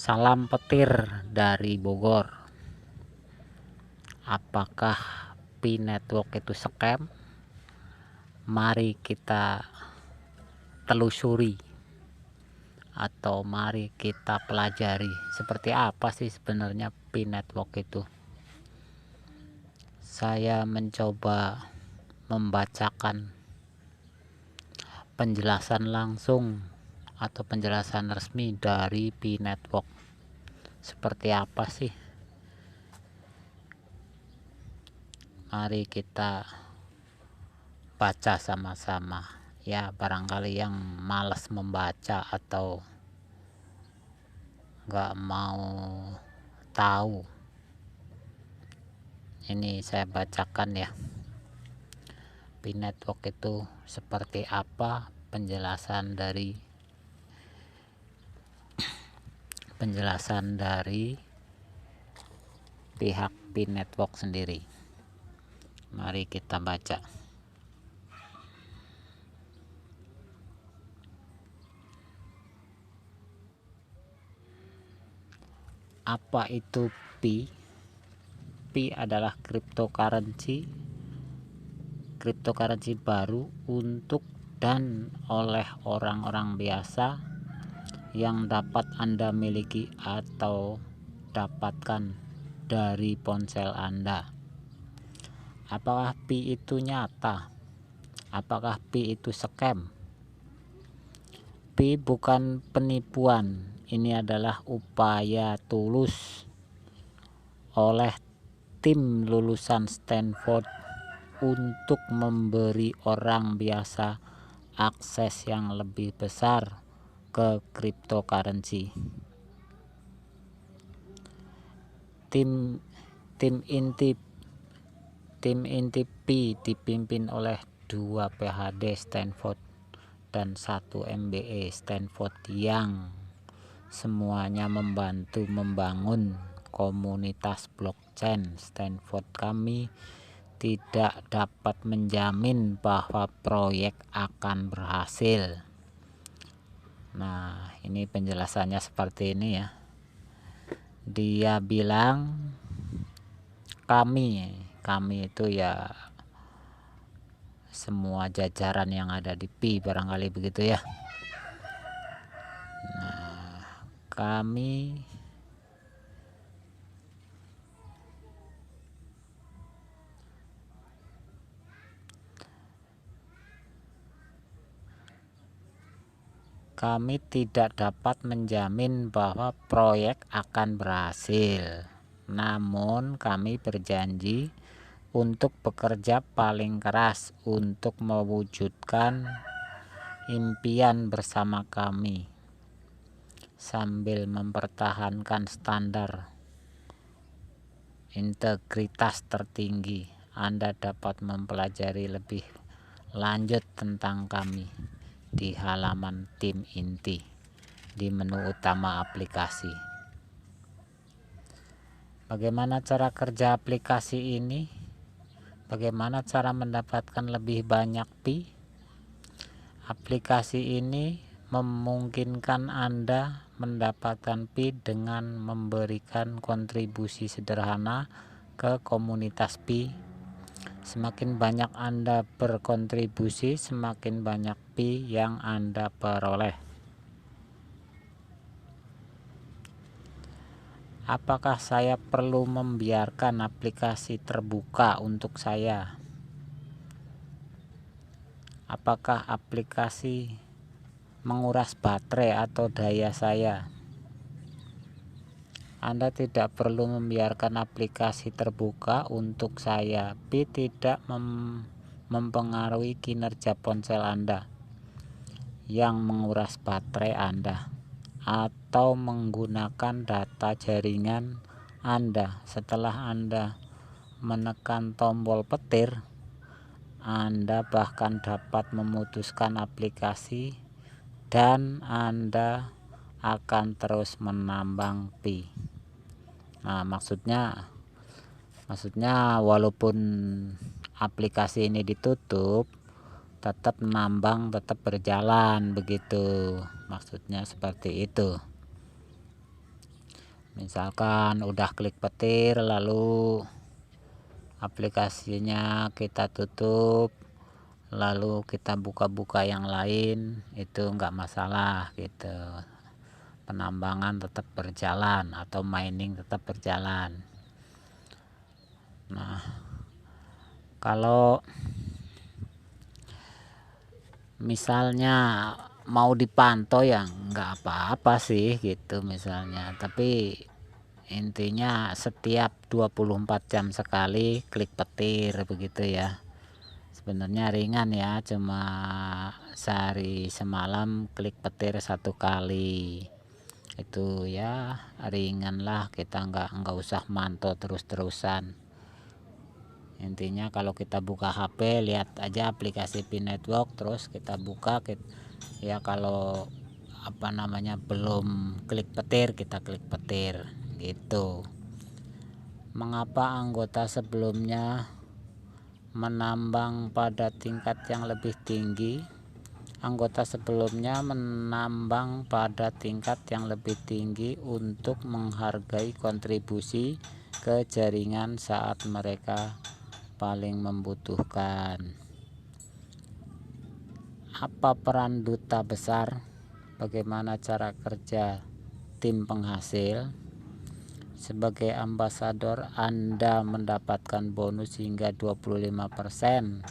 Salam petir dari Bogor. Apakah Pi Network itu scam? Mari kita telusuri atau mari kita pelajari seperti apa sih sebenarnya Pi Network itu. Saya mencoba membacakan penjelasan langsung atau penjelasan resmi dari Pi Network. Seperti apa sih? Mari kita baca sama-sama. Ya, barangkali yang malas membaca atau nggak mau tahu, ini saya bacakan ya. Pi Network itu seperti apa, penjelasan dari pihak Pi Network sendiri. Mari kita baca. Apa itu Pi? Pi adalah cryptocurrency baru untuk dan oleh orang-orang biasa yang dapat Anda miliki atau dapatkan dari ponsel Anda. Apakah Pi itu nyata? Apakah Pi itu scam? Pi bukan penipuan, ini adalah upaya tulus oleh tim lulusan Stanford untuk memberi orang biasa akses yang lebih besar ke cryptocurrency. Tim inti Pi dipimpin oleh 2 PhD Stanford dan 1 MBA Stanford yang semuanya membantu membangun komunitas blockchain Stanford. Kami tidak dapat menjamin bahwa proyek akan berhasil. Nah, ini penjelasannya seperti ini ya. Dia bilang kami itu ya semua jajaran yang ada di Pi, barangkali begitu ya. Nah, kami tidak dapat menjamin bahwa proyek akan berhasil. Namun kami berjanji untuk bekerja paling keras untuk mewujudkan impian bersama kami sambil mempertahankan standar integritas tertinggi. Anda dapat mempelajari lebih lanjut tentang kami di halaman tim inti di menu utama aplikasi. Bagaimana cara kerja aplikasi ini? Bagaimana cara mendapatkan lebih banyak Pi? Aplikasi ini memungkinkan Anda mendapatkan Pi dengan memberikan kontribusi sederhana ke komunitas Pi. Semakin banyak Anda berkontribusi, semakin banyak Pi yang Anda peroleh. Apakah saya perlu membiarkan aplikasi terbuka untuk saya? Apakah aplikasi menguras baterai atau daya saya? Anda tidak perlu membiarkan aplikasi terbuka untuk saya. Pi tidak mempengaruhi kinerja ponsel Anda yang menguras baterai Anda atau menggunakan data jaringan Anda. Setelah Anda menekan tombol petir, Anda bahkan dapat memutuskan aplikasi dan Anda akan terus menambang Pi. Nah, maksudnya walaupun aplikasi ini ditutup, tetap menambang, tetap berjalan begitu. Maksudnya seperti itu. Misalkan udah klik petir lalu aplikasinya kita tutup, lalu kita buka-buka yang lain, itu enggak masalah gitu. Penambangan tetap berjalan atau mining tetap berjalan. Nah, kalau misalnya mau dipantau ya nggak apa-apa sih gitu misalnya, tapi intinya setiap 24 jam sekali klik petir begitu ya. Sebenarnya ringan ya, cuma sehari semalam klik petir 1 kali, itu ya ringan lah, kita nggak usah mantau terus-terusan. Intinya kalau kita buka HP lihat aja aplikasi Pi Network, terus kita buka ya, kalau belum klik petir kita klik petir gitu. Mengapa anggota sebelumnya menambang pada tingkat yang lebih tinggi? Anggota sebelumnya menambang pada tingkat yang lebih tinggi untuk menghargai kontribusi ke jaringan saat mereka paling membutuhkan. Apa peran duta besar? Bagaimana cara kerja tim penghasil? Sebagai ambasador Anda mendapatkan bonus hingga 25%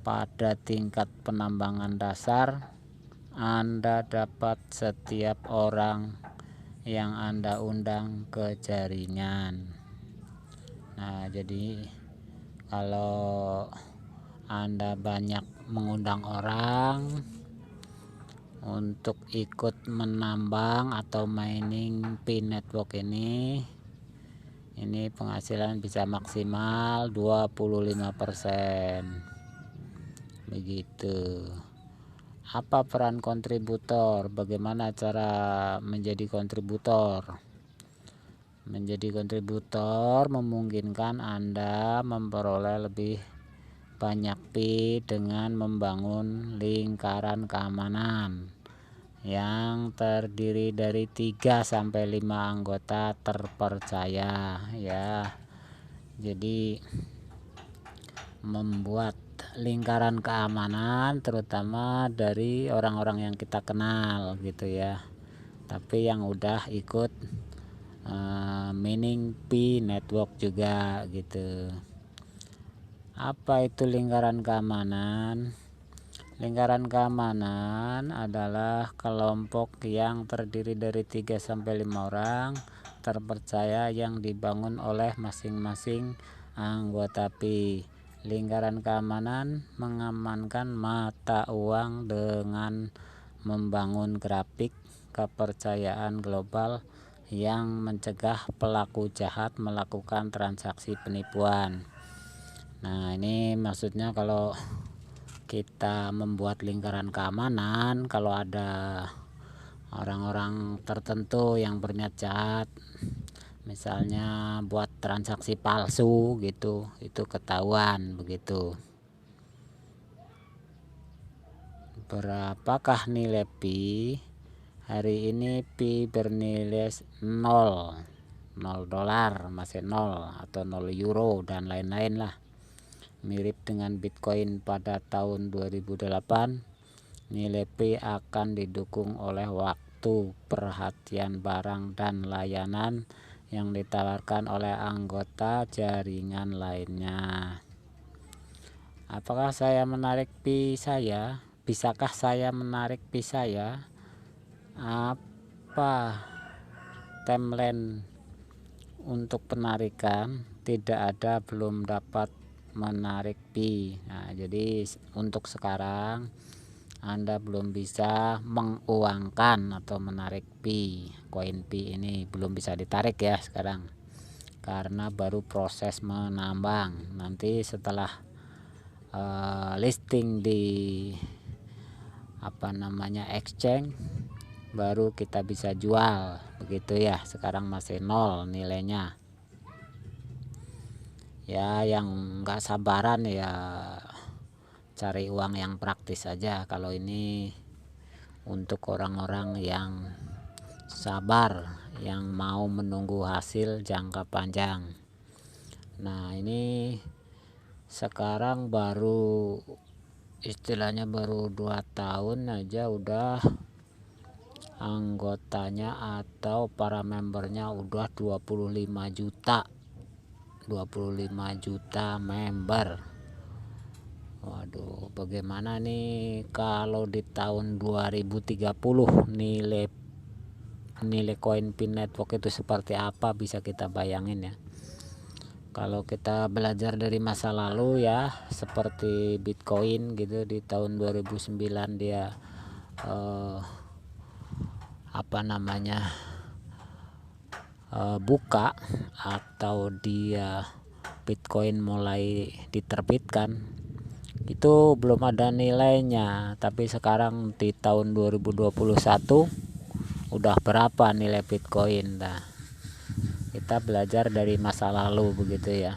pada tingkat penambangan dasar. Anda dapat setiap orang yang Anda undang ke jaringan. Nah, jadi kalau Anda banyak mengundang orang untuk ikut menambang atau mining Pi Network ini penghasilan bisa maksimal 25%. Begitu. Apa peran kontributor? Bagaimana cara menjadi kontributor? Menjadi kontributor memungkinkan Anda memperoleh lebih banyak Pi dengan membangun lingkaran keamanan yang terdiri dari 3-5 anggota terpercaya ya. Jadi membuat lingkaran keamanan terutama dari orang-orang yang kita kenal gitu ya, tapi yang udah ikut mining Pi Network juga gitu. Apa itu lingkaran keamanan? Lingkaran keamanan adalah kelompok yang terdiri dari 3-5 orang terpercaya yang dibangun oleh masing-masing anggota Pi. Lingkaran keamanan mengamankan mata uang dengan membangun grafik kepercayaan global yang mencegah pelaku jahat melakukan transaksi penipuan. Nah, ini maksudnya kalau kita membuat lingkaran keamanan, kalau ada orang-orang tertentu yang berniat jahat, misalnya buat transaksi palsu gitu, itu ketahuan begitu. Berapakah nilai Pi? Hari ini Pi bernilai 0 dolar, masih 0 atau 0 euro dan lain-lain lah. Mirip dengan Bitcoin pada tahun 2008, nilai Pi akan didukung oleh waktu, perhatian barang dan layanan yang ditawarkan oleh anggota jaringan lainnya. Apakah saya menarik Pi saya? Bisakah saya menarik Pi saya? Apa timeline untuk penarikan? Tidak ada, belum dapat menarik Pi. Nah, jadi untuk sekarang Anda belum bisa menguangkan atau menarik Pi. Koin Pi ini belum bisa ditarik ya sekarang, karena baru proses menambang. Nanti setelah listing di exchange, baru kita bisa jual begitu ya. Sekarang masih 0 nilainya ya. Yang nggak sabaran ya cari uang yang praktis aja. Kalau ini untuk orang-orang yang sabar yang mau menunggu hasil jangka panjang. Nah, ini sekarang baru istilahnya baru 2 tahun aja udah anggotanya atau para membernya udah 25 juta 25 juta member. Waduh, bagaimana nih kalau di tahun 2030 nilai koin Pin Network itu seperti apa, bisa kita bayangin ya. Kalau kita belajar dari masa lalu ya, seperti Bitcoin gitu, di tahun 2009 dia buka atau dia Bitcoin mulai diterbitkan, itu belum ada nilainya. Tapi sekarang di tahun 2021 udah berapa nilai Bitcoin. Nah, kita belajar dari masa lalu begitu ya.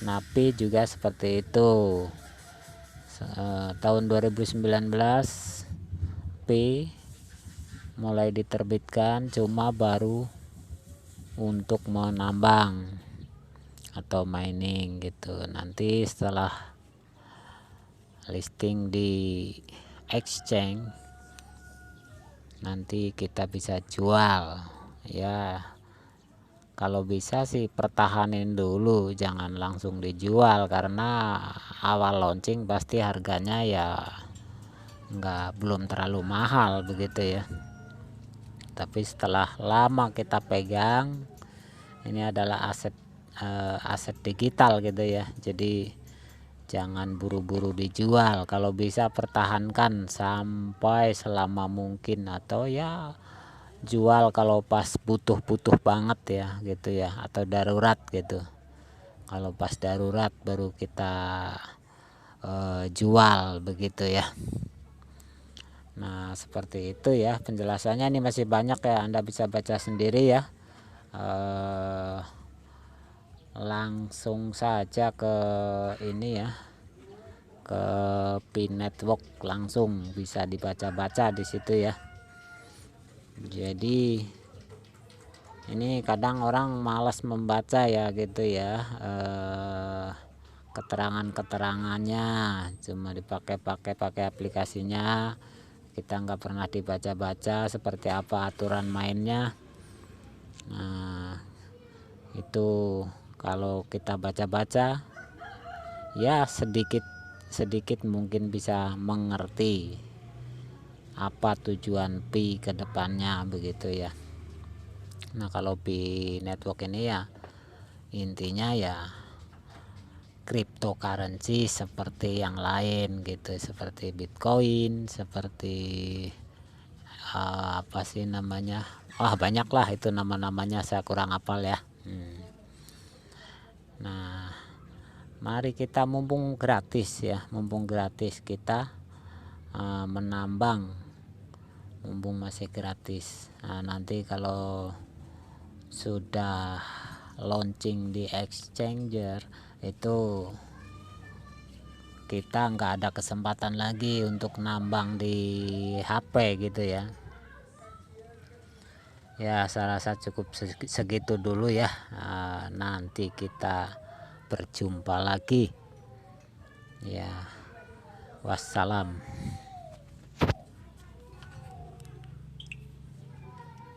Napi juga seperti itu. Tahun 2019 Pi mulai diterbitkan, cuma baru untuk menambang atau mining gitu. Nanti setelah listing di exchange, nanti kita bisa jual ya. Kalau bisa sih pertahanin dulu, jangan langsung dijual, karena awal launching pasti harganya ya belum terlalu mahal begitu ya. Tapi setelah lama kita pegang, ini adalah aset digital gitu ya. Jadi jangan buru-buru dijual, kalau bisa pertahankan sampai selama mungkin, atau ya jual kalau pas butuh banget ya gitu ya, atau darurat gitu. Kalau pas darurat baru kita jual begitu ya. Nah, seperti itu ya penjelasannya. Ini masih banyak ya, Anda bisa baca sendiri ya. Langsung saja ke ini ya, ke Pin Network, langsung bisa dibaca-baca di situ ya. Jadi ini kadang orang malas membaca ya gitu ya, keterangannya cuma pakai aplikasinya, kita nggak pernah dibaca-baca seperti apa aturan mainnya. Nah, itu kalau kita baca-baca ya sedikit mungkin bisa mengerti apa tujuan Pi ke depannya begitu ya. Nah, kalau Pi Network ini ya intinya ya cryptocurrency seperti yang lain gitu, seperti Bitcoin, seperti apa sih namanya, banyak lah itu nama-namanya, saya kurang hafal ya. Nah, mari kita mumpung gratis kita menambang, mumpung masih gratis. Nah, nanti kalau sudah launching di exchanger itu kita nggak ada kesempatan lagi untuk nambang di HP gitu ya. Ya, saya rasa cukup segitu dulu ya. Nanti kita berjumpa lagi ya. Wassalam.